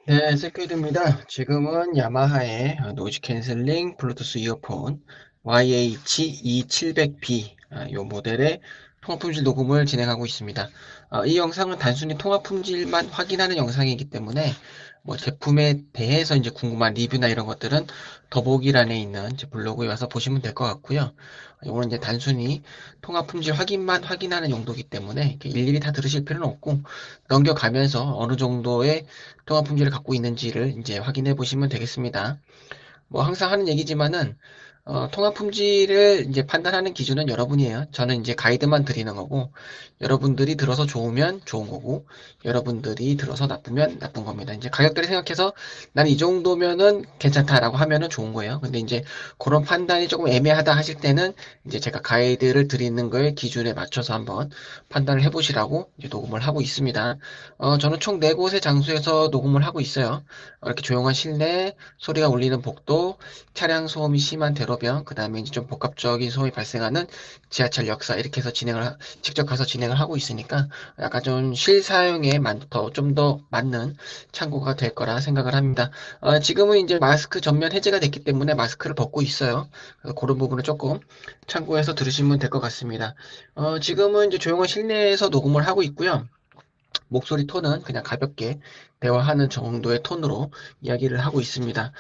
네, 세큐드입니다. 지금은 야마하의 노이즈 캔슬링 블루투스 이어폰 YH2700B 이 모델의 통합 품질 녹음을 진행하고 있습니다. 이 영상은 단순히 통합 품질만 확인하는 영상이기 때문에 뭐 제품에 대해서 이제 궁금한 리뷰나 이런 것들은 더보기란에 있는 제 블로그에 와서 보시면 될 것 같고요. 이거는 이제 단순히 통합 품질 확인만 확인하는 용도이기 때문에 이렇게 일일이 다 들으실 필요는 없고 넘겨가면서 어느 정도의 통합 품질을 갖고 있는지를 이제 확인해 보시면 되겠습니다. 뭐 항상 하는 얘기지만은 통합 품질을 이제 판단하는 기준은 여러분이에요. 저는 이제 가이드만 드리는 거고 여러분들이 들어서 좋으면 좋은 거고 여러분들이 들어서 나쁘면 나쁜 겁니다. 이제 가격대를 생각해서 난 이 정도면은 괜찮다라고 하면은 좋은 거예요. 근데 이제 그런 판단이 조금 애매하다 하실 때는 이제 제가 가이드를 드리는 거에 기준에 맞춰서 한번 판단을 해보시라고 이제 녹음을 하고 있습니다. 저는 총 4곳의 장소에서 녹음을 하고 있어요. 이렇게 조용한 실내, 소리가 울리는 복도, 차량 소음이 심한 대로변, 그 다음에 이제 좀 복합적인 소음이 발생하는 지하철 역사, 이렇게 해서 직접 가서 진행을 하고 있으니까 약간 좀 실사용에 좀 더 맞는 창구가 될 거라 생각을 합니다. 지금은 이제 마스크 전면 해제가 됐기 때문에 마스크를 벗고 있어요. 그래서 그런 부분을 조금 참고해서 들으시면 될 것 같습니다. 지금은 이제 조용한 실내에서 녹음을 하고 있고요. 목소리 톤은 그냥 가볍게 대화하는 정도의 톤으로 이야기를 하고 있습니다.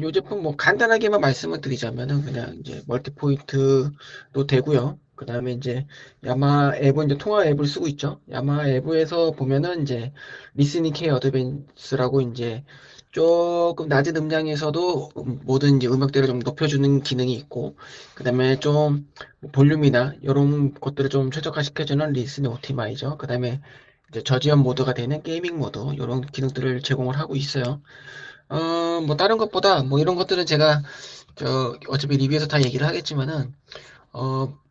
요 제품 뭐 간단하게만 말씀을 드리자면은 그냥 이제 멀티포인트도 되고요. 그 다음에 이제 야마 앱은 이제 통화 앱을 쓰고 있죠. 야마 앱에서 보면은 이제 리스닝 K 어드밴스라고 이제 조금 낮은 음량에서도 모든 이제 음역대를 좀 높여주는 기능이 있고, 그 다음에 좀 볼륨이나 이런 것들을 좀 최적화시켜주는 리스닝 옵티마이저, 그 다음에 이제 저지연 모드가 되는 게이밍 모드 이런 기능들을 제공을 하고 있어요. 뭐 다른 것보다 뭐 이런 것들은 제가 어차피 리뷰에서 다 얘기를 하겠지만은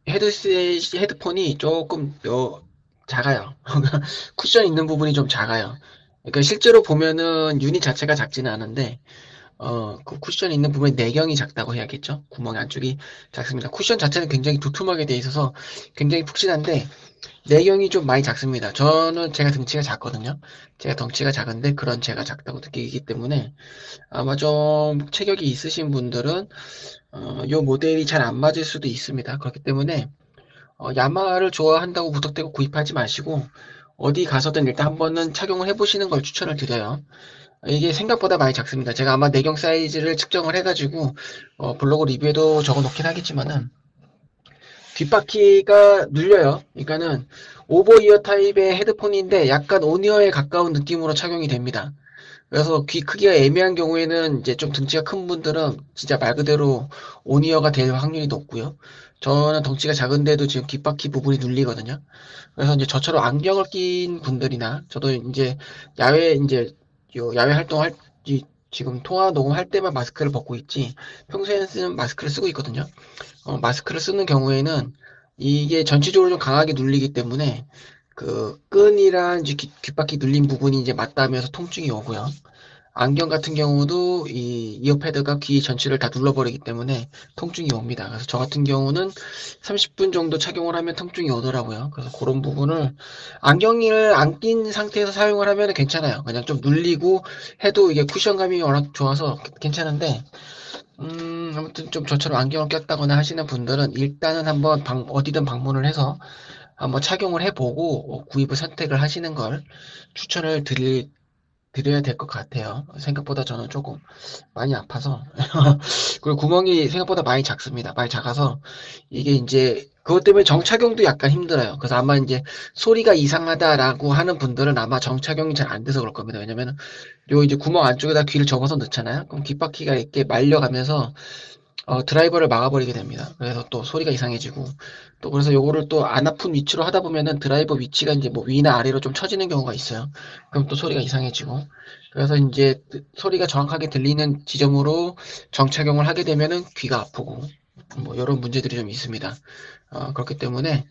헤드폰이 조금 작아요. 쿠션 있는 부분이 좀 작아요. 그러니까 실제로 보면은 유닛 자체가 작지는 않은데 그 쿠션 있는 부분에 내경이 작다고 해야겠죠? 구멍 안쪽이 작습니다. 쿠션 자체는 굉장히 두툼하게 돼 있어서 굉장히 푹신한데 내경이 좀 많이 작습니다. 저는 제가 등치가 작거든요. 제가 덩치가 작은데 그런 제가 작다고 느끼기 때문에 아마 좀 체격이 있으신 분들은 요 모델이 잘 안 맞을 수도 있습니다. 그렇기 때문에 야마를 좋아한다고 무턱대고 구입하지 마시고 어디 가서든 일단 한번은 착용을 해보시는 걸 추천을 드려요. 이게 생각보다 많이 작습니다. 제가 아마 내경 사이즈를 측정을 해가지고 블로그 리뷰에도 적어 놓긴 하겠지만은 뒷바퀴가 눌려요. 그러니까는 오버이어 타입의 헤드폰인데 약간 온이어에 가까운 느낌으로 착용이 됩니다. 그래서 귀 크기가 애매한 경우에는 이제 좀 등치가 큰 분들은 진짜 말 그대로 온이어가 될 확률이 높고요. 저는 덩치가 작은데도 지금 귓바퀴 부분이 눌리거든요. 그래서 이제 저처럼 안경을 낀 분들이나 저도 이제 야외 활동할 지금 통화 녹음할 때만 마스크를 벗고 있지 평소에는 쓰는 마스크를 쓰고 있거든요. 마스크를 쓰는 경우에는 이게 전체적으로 좀 강하게 눌리기 때문에 그 끈이랑 이제 귓바퀴 눌린 부분이 이제 맞닿으면서 통증이 오고요. 안경 같은 경우도 이 이어패드가 귀 전체를 다 눌러버리기 때문에 통증이 옵니다. 그래서 저 같은 경우는 30분 정도 착용을 하면 통증이 오더라고요. 그래서 그런 부분을 안경을 안 낀 상태에서 사용을 하면 괜찮아요. 그냥 좀 눌리고 해도 이게 쿠션감이 워낙 좋아서 괜찮은데 아무튼 좀 저처럼 안경을 꼈다거나 하시는 분들은 일단은 한번 어디든 방문을 해서 한번 착용을 해보고 구입을 선택을 하시는 걸 추천을 드려야 될 것 같아요. 생각보다 저는 조금 많이 아파서 그리고 구멍이 생각보다 많이 작습니다. 많이 작아서 이게 이제 그것 때문에 정착용도 약간 힘들어요. 그래서 아마 이제 소리가 이상하다라고 하는 분들은 아마 정착용이 잘 안 돼서 그럴 겁니다. 왜냐면 요 이제 구멍 안쪽에다 귀를 접어서 넣잖아요. 그럼 귓바퀴가 이렇게 말려가면서 드라이버를 막아버리게 됩니다. 그래서 또 소리가 이상해지고, 또 그래서 요거를 또 안 아픈 위치로 하다 보면은 드라이버 위치가 이제 뭐 위나 아래로 좀 처지는 경우가 있어요. 그럼 또 소리가 이상해지고, 그래서 이제 소리가 정확하게 들리는 지점으로 정착용을 하게 되면은 귀가 아프고, 뭐 이런 문제들이 좀 있습니다. 그렇기 때문에,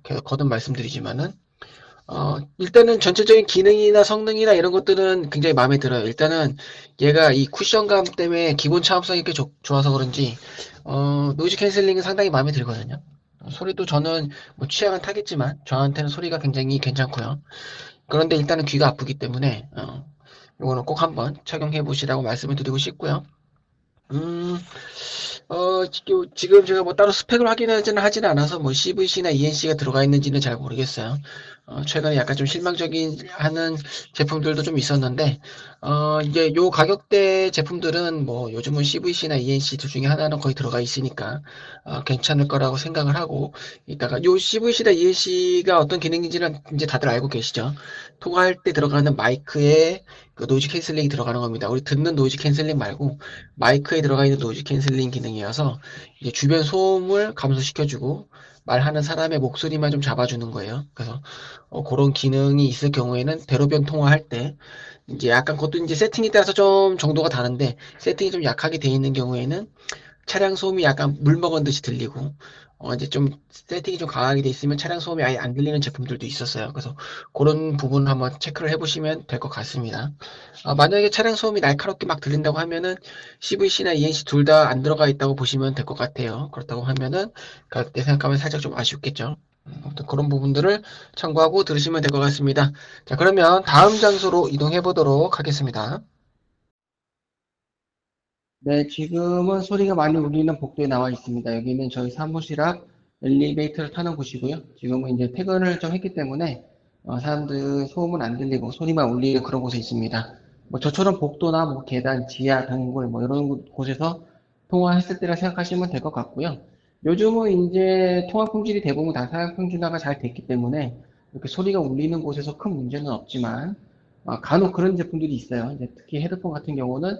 계속 거듭 말씀드리지만은, 일단은 전체적인 기능이나 성능이나 이런 것들은 굉장히 마음에 들어요. 일단은 얘가 이 쿠션감 때문에 기본 차음성이 꽤 좋아서 그런지, 노이즈 캔슬링은 상당히 마음에 들거든요. 소리도 저는 뭐 취향은 타겠지만, 저한테는 소리가 굉장히 괜찮고요. 그런데 일단은 귀가 아프기 때문에, 이거는 꼭 한번 착용해 보시라고 말씀을 드리고 싶고요. 음, 지금 제가 뭐 따로 스펙을 하지는 않아서 뭐 CVC나 ENC가 들어가 있는지는 잘 모르겠어요. 최근에 약간 좀 실망적인 하는 제품들도 좀 있었는데, 이제 요 가격대 제품들은 뭐 요즘은 CVC나 ENC 둘 중에 하나는 거의 들어가 있으니까, 괜찮을 거라고 생각을 하고, 이따가 요 CVC나 ENC가 어떤 기능인지는 이제 다들 알고 계시죠? 통화할 때 들어가는 마이크에 그 노이즈 캔슬링이 들어가는 겁니다. 우리 듣는 노이즈 캔슬링 말고, 마이크에 들어가 있는 노이즈 캔슬링 기능이어서 이제 주변 소음을 감소시켜주고 말하는 사람의 목소리만 좀 잡아주는 거예요. 그래서 그런 기능이 있을 경우에는 대로변 통화할 때 이제 약간 그것도 이제 세팅에 따라서 좀 정도가 다른데 세팅이 좀 약하게 돼 있는 경우에는 차량 소음이 약간 물 먹은 듯이 들리고, 이제 좀 세팅이 좀 강하게 돼 있으면 차량 소음이 아예 안 들리는 제품들도 있었어요. 그래서 그런 부분 한번 체크를 해보시면 될 것 같습니다. 만약에 차량 소음이 날카롭게 막 들린다고 하면은 CVC나 ENC 둘 다 안 들어가 있다고 보시면 될 것 같아요. 그렇다고 하면은 가격대 생각하면 살짝 좀 아쉽겠죠. 아무튼 그런 부분들을 참고하고 들으시면 될 것 같습니다. 자, 그러면 다음 장소로 이동해 보도록 하겠습니다. 네, 지금은 소리가 많이 울리는 복도에 나와 있습니다. 여기는 저희 사무실 앞 엘리베이터를 타는 곳이고요. 지금은 이제 퇴근을 좀 했기 때문에 사람들 소음은 안 들리고 소리만 울리는 그런 곳에 있습니다. 뭐 저처럼 복도나 뭐 계단, 지하, 동굴 뭐 이런 곳에서 통화했을 때라 생각하시면 될 것 같고요. 요즘은 이제 통화 품질이 대부분 다 사양 평준화가 잘 됐기 때문에 이렇게 소리가 울리는 곳에서 큰 문제는 없지만 간혹 그런 제품들이 있어요. 이제 특히 헤드폰 같은 경우는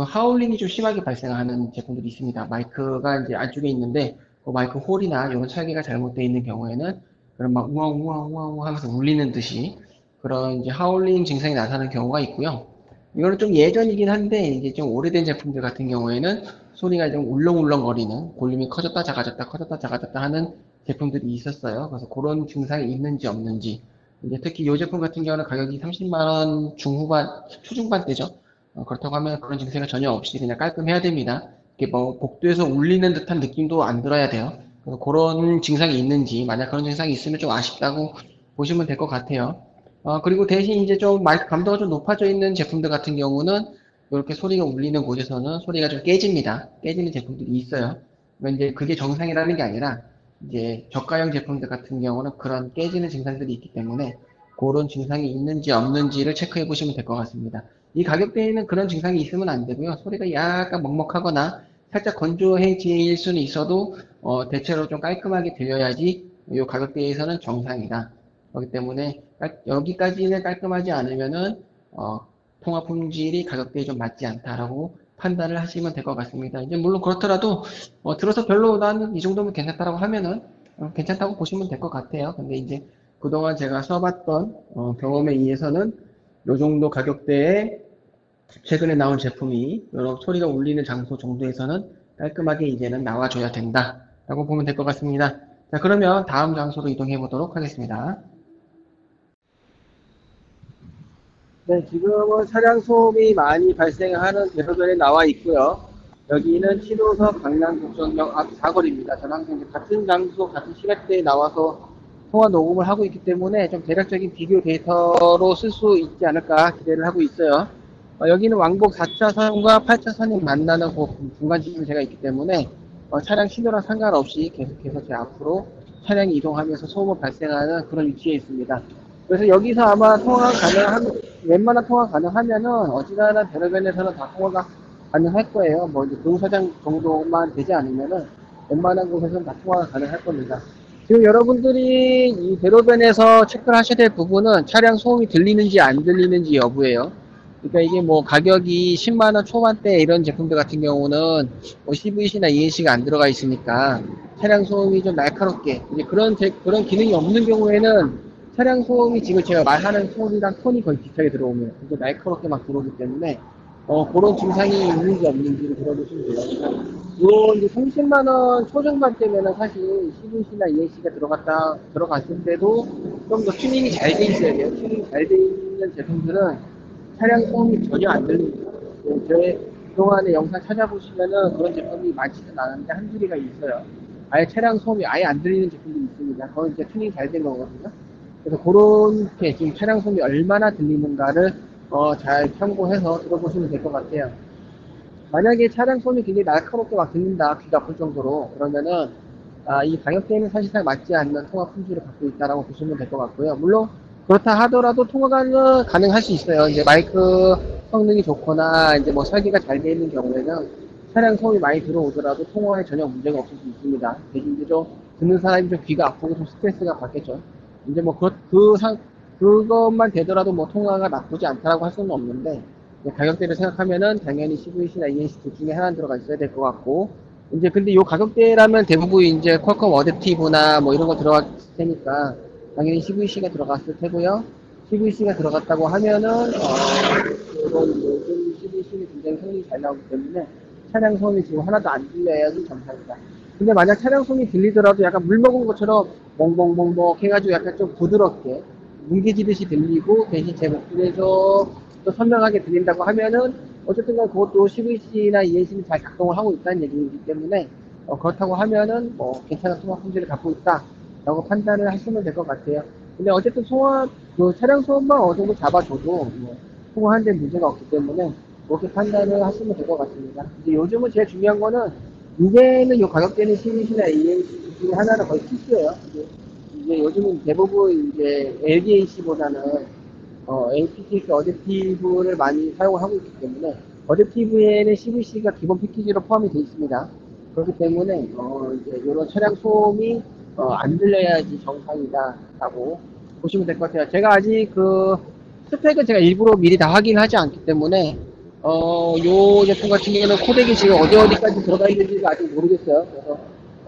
하울링이 좀 심하게 발생하는 제품들이 있습니다. 마이크가 이제 안쪽에 있는데, 그 마이크 홀이나 이런 설계가 잘못되어 있는 경우에는, 그런 막 우왕우왕우왕 하면서 울리는 듯이 그런 이제 하울링 증상이 나타나는 경우가 있고요. 이거는 좀 예전이긴 한데, 이제 좀 오래된 제품들 같은 경우에는 소리가 좀 울렁울렁거리는, 볼륨이 커졌다 작아졌다 커졌다 작아졌다 하는 제품들이 있었어요. 그래서 그런 증상이 있는지 없는지. 이제 특히 이 제품 같은 경우는 가격이 30만 원 중후반, 초중반대죠. 그렇다고 하면 그런 증세가 전혀 없이 그냥 깔끔해야 됩니다. 이게 뭐 복도에서 울리는 듯한 느낌도 안 들어야 돼요. 그래서 그런 증상이 있는지, 만약 그런 증상이 있으면 좀 아쉽다고 보시면 될 것 같아요. 그리고 대신 이제 좀 마이크 감도가 좀 높아져 있는 제품들 같은 경우는 이렇게 소리가 울리는 곳에서는 소리가 좀 깨집니다. 깨지는 제품들이 있어요. 그러니까 이제 그게 정상이라는 게 아니라 이제 저가형 제품들 같은 경우는 그런 깨지는 증상들이 있기 때문에 그런 증상이 있는지 없는지를 체크해 보시면 될 것 같습니다. 이 가격대에는 그런 증상이 있으면 안 되고요. 소리가 약간 먹먹하거나 살짝 건조해질 수는 있어도 대체로 좀 깔끔하게 들려야지 이 가격대에서는 정상이다. 그렇기 때문에 여기까지는 깔끔하지 않으면은 통화 품질이 가격대에 좀 맞지 않다라고 판단을 하시면 될 것 같습니다. 이제 물론 그렇더라도 들어서 별로 나는 이 정도면 괜찮다라고 하면은 괜찮다고 보시면 될 것 같아요. 근데 이제 그동안 제가 써봤던 경험에 의해서는 요 정도 가격대에 최근에 나온 제품이 여러 소리가 울리는 장소 정도에서는 깔끔하게 이제는 나와줘야 된다라고 보면 될 것 같습니다. 자, 그러면 다음 장소로 이동해 보도록 하겠습니다. 네, 지금은 차량 소음이 많이 발생하는 대로변에 나와 있고요. 여기는 7호선 강남국선역 앞 사거리입니다. 저는 항상 이제 같은 장소, 같은 시간대에 나와서 통화 녹음을 하고 있기 때문에 좀 대략적인 비교 데이터로 쓸 수 있지 않을까 기대를 하고 있어요. 여기는 왕복 4차선과 8차선이 만나는 그 중간 지점에 제가 있기 때문에 차량 신호랑 상관없이 계속해서 제 앞으로 차량이 이동하면서 소음을 발생하는 그런 위치에 있습니다. 그래서 여기서 아마 웬만한 통화 가능하면은 어지간한 대로변에서는 다 통화가 가능할 거예요. 뭐 이제 공사장 정도만 되지 않으면은 웬만한 곳에서는 다 통화가 가능할 겁니다. 지금 여러분들이 이 대로변에서 체크를 하셔야 될 부분은 차량 소음이 들리는지 안 들리는지 여부예요. 그러니까 이게 뭐 가격이 10만 원 초반대 이런 제품들 같은 경우는 뭐 CVC나 ENC가 안 들어가 있으니까 차량 소음이 좀 날카롭게 이제 그런 기능이 없는 경우에는 차량 소음이 지금 제가 말하는 소리랑 톤이 거의 비슷하게 들어오면 이제 날카롭게 막 들어오기 때문에 그런 증상이 있는지 없는지를 들어보시면 돼요. 요 이제 30만 원 초중반대면은 사실 CVC나 ENC가 들어갔을 때도 좀 더 튜닝이 잘 돼 있어야 돼요. 튜닝이 잘 돼 있는 제품들은 차량 소음이 전혀 안 들립니다. 제 그동안의 영상 찾아보시면은 그런 제품이 많지는 않은데 한두 개가 있어요. 아예 차량 소음이 아예 안 들리는 제품도 있습니다. 그건 이제 튜닝이 잘 된 거거든요. 그래서 그렇게 지금 차량 소음이 얼마나 들리는가를 잘 참고해서 들어보시면 될 것 같아요. 만약에 차량 소음이 굉장히 날카롭게 막 들린다, 귀가 아플 정도로, 그러면은, 이 가격대에는 사실상 맞지 않는 통화 품질을 갖고 있다라고 보시면 될 것 같고요. 물론, 그렇다 하더라도 통화가 가능할 수 있어요. 이제 마이크 성능이 좋거나, 이제 뭐 설계가 잘 되어 있는 경우에는 차량 소음이 많이 들어오더라도 통화에 전혀 문제가 없을 수 있습니다. 대신 이제 좀 듣는 사람이 좀 귀가 아프고 좀 스트레스가 받겠죠. 이제 뭐 그것만 되더라도 뭐 통화가 나쁘지 않다라고 할 수는 없는데, 가격대를 생각하면은 당연히 CVC나 ENC 둘 중에 하나 들어가 있어야 될 것 같고, 이제 근데 이 가격대라면 대부분 이제 퀄컴 어댑티브나 뭐 이런 거 들어갔을 테니까 당연히 CVC가 들어갔을 테고요. CVC가 들어갔다고 하면은 이런 요즘 CVC는 굉장히 성능이 잘 나오기 때문에 차량 소음이 지금 하나도 안 들려야지 정상이다. 근데 만약 차량 소음이 들리더라도 약간 물 먹은 것처럼 멍멍멍멍 해가지고 약간 좀 부드럽게 뭉개지듯이 들리고 대신 제 목소리에서 또 선명하게 들린다고 하면은 어쨌든 간 그것도 CVC나 ENC는 잘 작동을 하고 있다는 얘기이기 때문에 그렇다고 하면은 뭐 괜찮은 통화 품질을 갖고 있다라고 판단을 하시면 될 것 같아요. 근데 어쨌든 그 차량 소음만 어느 정도 잡아줘도 뭐 통화하는 데 문제가 없기 때문에 그렇게 판단을 하시면 될 것 같습니다. 이제 요즘은 제일 중요한 거는 이제는 이 가격대는 CVC나 ENC 중에 하나는 거의 필수예요. 이제 요즘은 대부분 이제 LDAC보다는 APTX 어댑티브를 많이 사용을 하고 있기 때문에 어댑티브에는 CVC가 기본 패키지로 포함이 되어 있습니다. 그렇기 때문에 이제 이런 차량 소음이 안 들려야지 정상이다라고 보시면 될 것 같아요. 제가 아직 그 스펙은 제가 일부러 미리 다 확인하지 않기 때문에 요 제품 같은 경우는 코덱이 지금 어디까지 들어가 있는지가 아직 모르겠어요. 그래서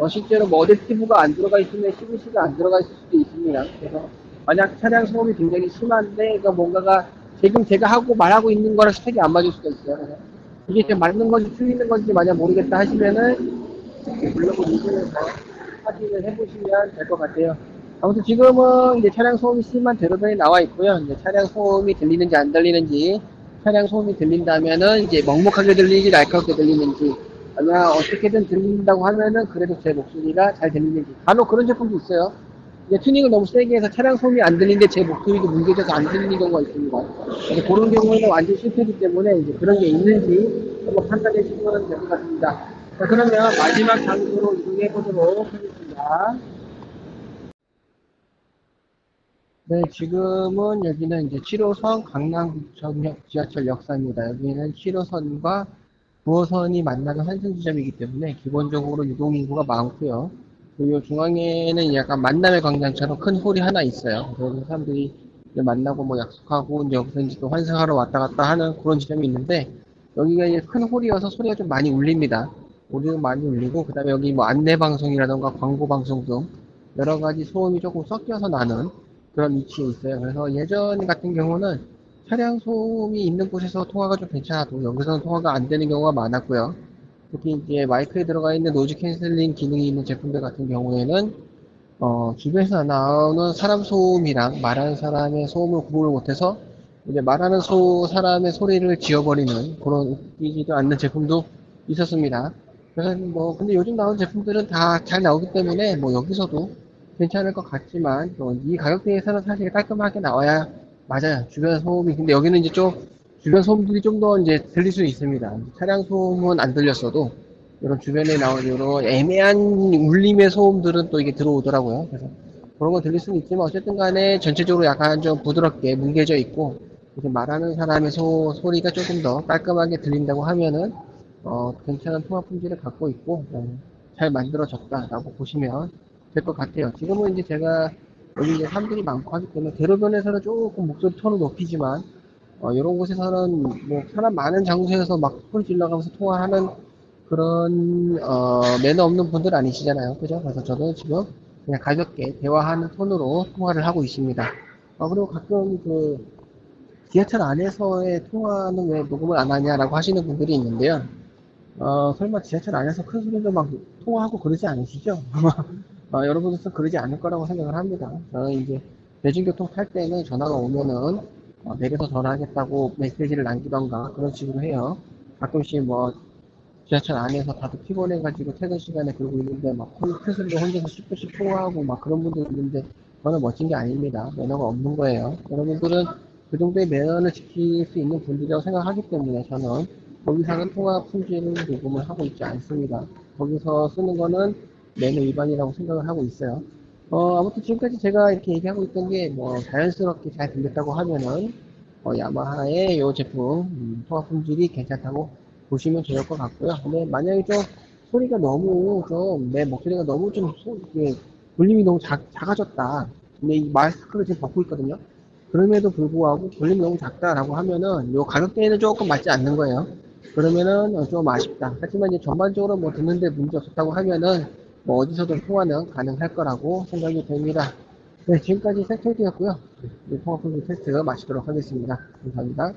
실제로 뭐 어댑티브가 안 들어가 있으면 CVC가 안 들어가 있을 수도 있습니다. 그래서 만약 차량 소음이 굉장히 심한데 그 뭔가가 지금 제가 하고 말하고 있는 거랑 스펙이 안 맞을 수가 있어요. 그래서 이게 지금 맞는 건지 틀리는 건지 만약 모르겠다 하시면은 블로그 리뷰에서 확인을 해보시면 될 것 같아요. 아무튼 지금은 이제 차량 소음이 심한 대로변이 나와 있고요. 이제 차량 소음이 들리는지 안 들리는지, 차량 소음이 들린다면은 이제 먹먹하게 들리는지 날카롭게 들리는지, 아니면 어떻게든 들린다고 하면은 그래도 제 목소리가 잘 들리는지. 간혹 그런 제품도 있어요. 이제 튜닝을 너무 세게 해서 차량 소음이 안 들리는데 제 목소리도 뭉개져서 안 들리는 경우가 있습니다. 그래서 그런 경우에는 완전 실패이기 때문에 이제 그런 게 있는지 한번 판단해 주시면 될 것 같습니다. 자, 그러면 마지막 장소로 이동해 보도록 하겠습니다. 네, 지금은 여기는 이제 7호선 강남구청역 지하철 역사입니다. 여기는 7호선과 9호선이 만나는 환승 지점이기 때문에 기본적으로 유동인구가 많고요. 그리고 중앙에는 약간 만남의 광장처럼 큰 홀이 하나 있어요. 그래서 사람들이 이제 만나고 뭐 약속하고 이제 여기서 이제 또 환승하러 왔다 갔다 하는 그런 지점이 있는데 여기가 이제 큰 홀이어서 소리가 좀 많이 울립니다. 소리도 많이 울리고 그다음에 여기 뭐 안내 방송이라던가 광고 방송 등 여러 가지 소음이 조금 섞여서 나는 그런 위치에 있어요. 그래서 예전 같은 경우는 차량 소음이 있는 곳에서 통화가 좀 괜찮아도 여기서는 통화가 안 되는 경우가 많았고요. 특히 이제 마이크에 들어가 있는 노이즈 캔슬링 기능이 있는 제품들 같은 경우에는 주변에서 나오는 사람 소음이랑 말하는 사람의 소음을 구분을 못해서 이제 말하는 사람의 소리를 지워버리는 그런 웃기지도 않는 제품도 있었습니다. 그래서 뭐 근데 요즘 나오는 제품들은 다 잘 나오기 때문에 뭐 여기서도 괜찮을 것 같지만 또 이 가격대에서는 사실 깔끔하게 나와야 맞아요. 주변 소음이 근데 여기는 이제 좀 주변 소음들이 좀 더 이제 들릴 수 있습니다. 차량 소음은 안 들렸어도 이런 주변에 나오는 이런 애매한 울림의 소음들은 또 이게 들어오더라고요. 그래서 그런 건 들릴 수는 있지만 어쨌든 간에 전체적으로 약간 좀 부드럽게 뭉개져 있고 이렇게 말하는 사람의 소리가 조금 더 깔끔하게 들린다고 하면은 괜찮은 통화 품질을 갖고 있고 잘 만들어졌다라고 보시면 될 것 같아요. 지금은 이제 제가 여기 이제 사람들이 많고 하기 때문에 대로변에서는 조금 목소리 톤을 높이지만 이런 곳에서는 뭐 사람 많은 장소에서 막 소리 질러가면서 통화하는 그런 매너 없는 분들 아니시잖아요. 그죠? 그래서 저도 지금 그냥 가볍게 대화하는 톤으로 통화를 하고 있습니다. 그리고 가끔 그 지하철 안에서의 통화는 왜 녹음을 안 하냐라고 하시는 분들이 있는데요. 설마 지하철 안에서 큰 소리로 막 통화하고 그러지 않으시죠? 여러분들도 그러지 않을 거라고 생각을 합니다. 저는 이제 대중교통 탈 때는 전화가 오면은 내려서 전화하겠다고 메시지를 남기던가 그런 식으로 해요. 가끔씩 뭐 지하철 안에서 다들 피곤해가지고 퇴근 시간에 그러고 있는데 막 큰 소리로 혼자서 10분씩 통화하고 막 그런 분들 있는데 저는 멋진 게 아닙니다. 매너가 없는 거예요. 여러분들은 그 정도의 매너를 지킬 수 있는 분들이라고 생각하기 때문에 저는 거기서는 통화 품질을 녹음을 하고 있지 않습니다. 거기서 쓰는 거는 매너 위반이라고 생각을 하고 있어요. 아무튼 지금까지 제가 이렇게 얘기하고 있던 게 뭐 자연스럽게 잘 들렸다고 하면은 야마하의 이 제품 통화 품질이 괜찮다고 보시면 좋을 것 같고요. 근데 만약에 좀 소리가 너무 좀 내 목소리가 너무 좀 이게 볼륨이 너무 작아졌다. 근데 이 마스크를 지금 벗고 있거든요. 그럼에도 불구하고 볼륨이 너무 작다라고 하면은 요 가격대에는 조금 맞지 않는 거예요. 그러면은 좀 아쉽다. 하지만 이제 전반적으로 뭐 듣는데 문제 없었다고 하면은 뭐 어디서든 통화는 가능할 거라고 생각이 됩니다. 네, 지금까지 세트였고요. 통화 품질 테스트 마치도록 하겠습니다. 감사합니다.